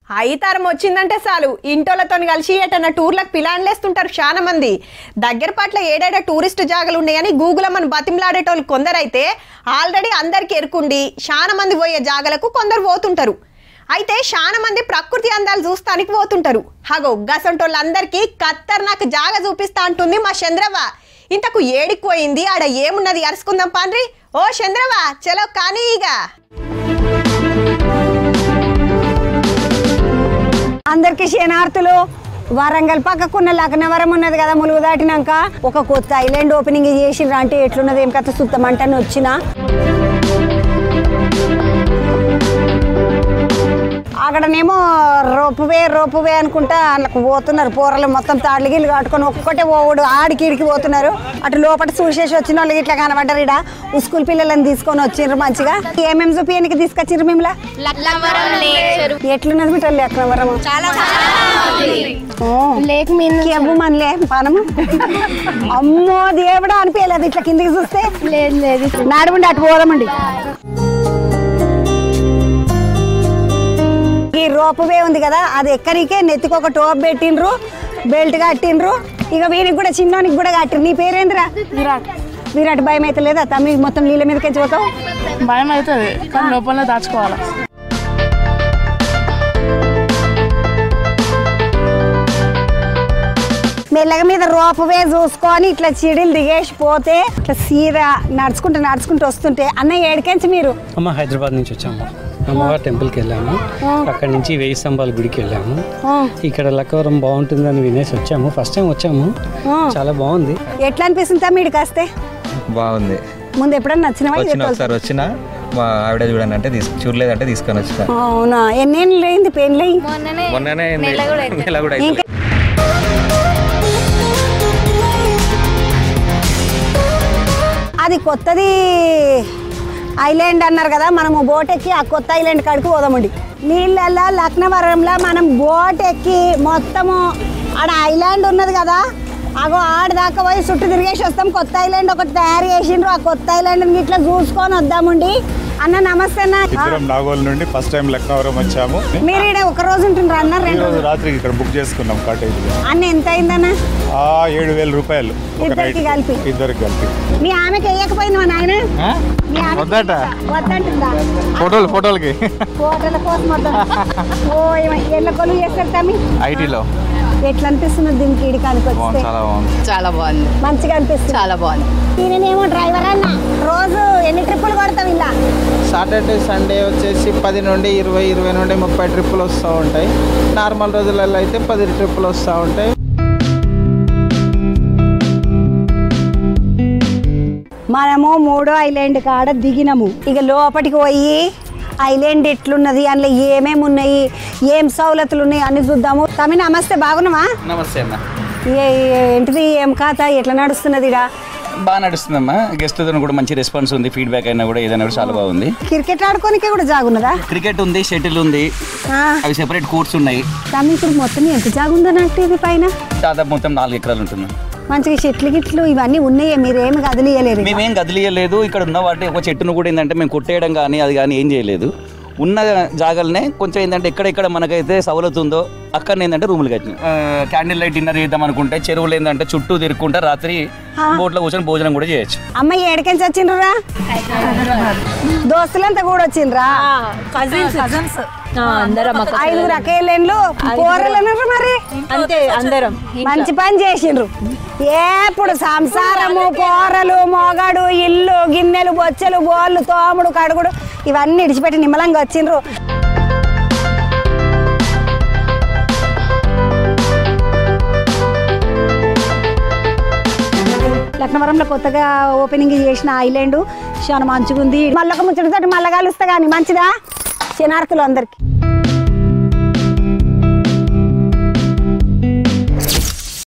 ఐతారం వచ్చిందంటే చాలు ఇంటోళ్ళతో కలిసి ఎటన్నా టూర్లకు ప్లాన్లేస్తుంటారు చాలా మంది. దగ్గర పట్ల ఏడేడా టూరిస్ట్ జాగాలు ఉన్నాయని గూగుల్ మన బతిమలాడేటోళ్ళు కొందరైతే ఆల్రెడీ అందరికి ఎరుకుండి చాలా మంది పోయే జాగాలకు కొందరు పోతుంటారు. అయితే చాలా మంది ప్రకృతి అందాలు చూస్తానికి పోతుంటారు. హగో గసంటోళ్ళందరికీ ఖతర్నాక్ జాగా చూపిస్తా అంటుంది మా చంద్రవ్వ. ఇంతకు ఏడికి పోయింది, ఆడ ఏమున్నది అరుచుకుందాం పాండ్రి. ఓ చంద్రవ్వ చలో కానీ ఇక అందరికి శనార్థులు. వరంగల్ పక్కకున్న లక్నవరం ఉన్నది కదా, ములుగు దాటినాక ఒక కొత్త ఐలాండ్ ఓపెనింగ్ చేసిండ్రు. అంటే ఎట్లున్నది ఏం కథ సుత్తమంటని వచ్చిన అక్కడనేమో రోపువే అనుకుంటా అందుకు పోతున్నారు. పోరలు మొత్తం తాళ్ళు గిళ్ళు కట్టుకొని ఒక్కటే పోవుడు ఆడికి ఇడికి పోతున్నారు. అటు లోపల చూసేసి వచ్చిన వాళ్ళకి ఇట్లా కనబడ్డారు. ఇడ స్కూల్ పిల్లలని తీసుకొని వచ్చిండ్రు. మంచిగా ఏమేమి చూపియనికి తీసుకొచ్చిండ్రు మిమ్మల్ని? ఎట్లున్నది బిడ్డ లక్నవరం? మనలే పనము అమ్మో దేవుడా అనిపించలేదు ఇట్లా కిందికి చూస్తే. లేదు నడవండి అటు పోదామండి. ఈ రోపువే ఉంది కదా, అది ఎక్కడికే నెత్తికి ఒక టోప్ పెట్టిండ్రు, బెల్ట్ కట్టిండ్రు. ఇక వీరికి కూడా చిన్నోనికి కూడా కట్టిండ్రు. నీ పేరేంద్రా? విరాట్. భయం అయితే లేదా తమ్మి? మొత్తం నీళ్ళ మీదకి పోతావు? భయం అవుతుంది కానీ లోపల దాచుకోవాలి. మెల్లగ మీద రోపువే చూసుకొని ఇట్లా చిడిలు దిగేసి పోతే ఇట్లా సీదా నడుచుకుంటూ వస్తుంటే అన్నయ్య ఏడికెంచి మీరు? అమ్మ హైదరాబాద్ నుంచి వచ్చాము. అమ్మవారి టెంపుల్కి వెళ్ళాము. అక్కడ నుంచి 1000 స్తంభాల గుడికి వెళ్ళాము. ఇక్కడ లక్కవరం బాగుంటుందని వినేసి వచ్చాము. ఫస్ట్ టైం వచ్చాము, చాలా బాగుంది. ఎట్లా అనిపిస్తుంది తమ్మి ఇక్కడికి వస్తే? బాగుంది. ముందు ఎప్పుడన్నా ఒకసారి వచ్చిన మా ఆవిడ చూడండి అంటే చూడలేదంటే తీసుకొని వచ్చిన. అవునా? ఎన్నేళ్ళు అయింది పెళ్ళి? మొన్ననే నెల కూడా. అది కొత్తది ఐలాండ్ అన్నారు కదా, మనము బోట్ ఎక్కి ఆ కొత్త ఐలాండ్ కాడికి పోదామండి. నీళ్ళల్లో లక్నవరంలో మనం బోట్ ఎక్కి మొత్తము ఆడ ఐలాండ్ ఉన్నది కదా, అగో ఆడదాకా పోయి చుట్టూ తిరిగేసి వస్తాం. కొత్త ఐలాండ్ ఒకటి తయారు చేసిండ్రు, ఆ కొత్త ఐలాండ్ ఇట్లా చూసుకొని వద్దామండి. అన్న నమస్తే అన్న. నాగోల్ నుండి ఫస్ట్ టైం లక్నవరం వచ్చాము. మీరు ఇక్కడ ఒక రోజు ఉంటుండ్రు అన్న? 2 రోజులు రాత్రికి ఇక్కడ బుక్ చేసుకున్నాం కాటేజ్. అన్న ఎంత అయిందన్న? 7,000 రూపాయలు ఇద్దరికి కలిపి. మీ ఆమెకి వేయకపోయింది మా నాయన? వద్దంటుందా? ఫోటోల కోసం వద్దా? ఓ ఎల్ల కొలు చేస్తారు తమ్మి ఐటీలో. ఎట్లా అనిపిస్తుంది దీనికి ఇడికానికి వస్తే? చాలా బాగుంది. మంచిగా అనిపిస్తుంది. చాలా బాగుంది. నేనేమో డ్రైవర్ అన్న. రోజు ఎన్ని ట్రిప్పులు కొడతావు ఇలా? సాటర్డే సండే వచ్చేసి 10 నుండి 20 నుండి 30 ట్రిప్పులు వస్తూ ఉంటాయి. నార్మల్ రోజులలో అయితే 10 ట్రిప్పులు వస్తూ ఉంటాయి. మనము 3వ ఐలాండ్ కాడ దిగినాము. ఇక లోపలికి పోయి ఐలాండ్ ఎట్లున్నది, అందులో ఏమేమి ఉన్నాయి, ఏం సౌలతులు ఉన్నాయి అన్ని చూద్దాము. తమ్మి నమస్తే, బాగున్నావా? నమస్తే అన్న. ఏంటిది ఏం ఖాతా ఎట్లా నడుస్తున్నది? బాగా నడుస్తుందమ్మా. గెస్ట్లతో కూడా మంచి రెస్పాన్స్ ఉంది. ఫీడ్బ్యాక్ అయినా కూడా ఏదైనా కూడా చాలా బాగుంది. క్రికెట్ ఆడుకోనికే కూడా జాగున్నదా? క్రికెట్ ఉంది, షటిల్ ఉంది, అవి సెపరేట్ కోర్ట్స్ ఉన్నాయి. తమ్మి ఇప్పుడు మొత్తం ఎంత జాగుందన్నట్టు ఇది పైన? దాదాపు మొత్తం 4 ఎకరాలు ఉంటుంది. మంచిగా చెట్లు గిట్లు ఇవన్నీ ఉన్నాయే, మీరేమి కదిలియలేరు? మేమేం కదిలియలేదు. ఇక్కడ ఉన్న వాటి ఒక చెట్టును కూడా ఏంటంటే మేము కొట్టేయడం కానీ అది కానీ ఏం చేయలేదు. ఉన్న జాగాలనే కొంచెం ఏంటంటే ఎక్కడెక్కడ మనకైతే సవలతు ఉందో అక్కడ ఏంటంటే రూములు కట్టినాం. క్యాండిల్ లైట్ డిన్నర్ చేద్దాం అనుకుంటే చెరువులు ఏంటంటే చుట్టూ తిరుక్కుంటే రాత్రి బోట్లో కూర్చొని భోజనం కూడా చేయొచ్చు. అమ్మాయి ఏడికెంచి వచ్చిండ్రా? దోస్తులంతా కూడా వచ్చిండ్రా? కజిన్స్ 5 అకేలేండ్లు పోరలు మరి అంతే అందరం. మంచి పని చేసిండ్రు. ఎప్పుడు సంసారము, పోరలు, మొగడు, ఇల్లు, గిన్నెలు, బొచ్చెలు, బోళ్ళు, తోముడు, కడుగుడు ఇవన్నీ ఇడిచిపెట్టి నిమ్మలంగా వచ్చిండ్రు. లక్నవరంలో కొత్తగా ఓపెనింగ్ చేసిన ఐలాండ్ చాలా మంచిగా ఉంది. మళ్ళొక ముచ్చటతోటి మళ్ళా కలుస్తా కానీ మంచిదా శనార్థులు అందరికి.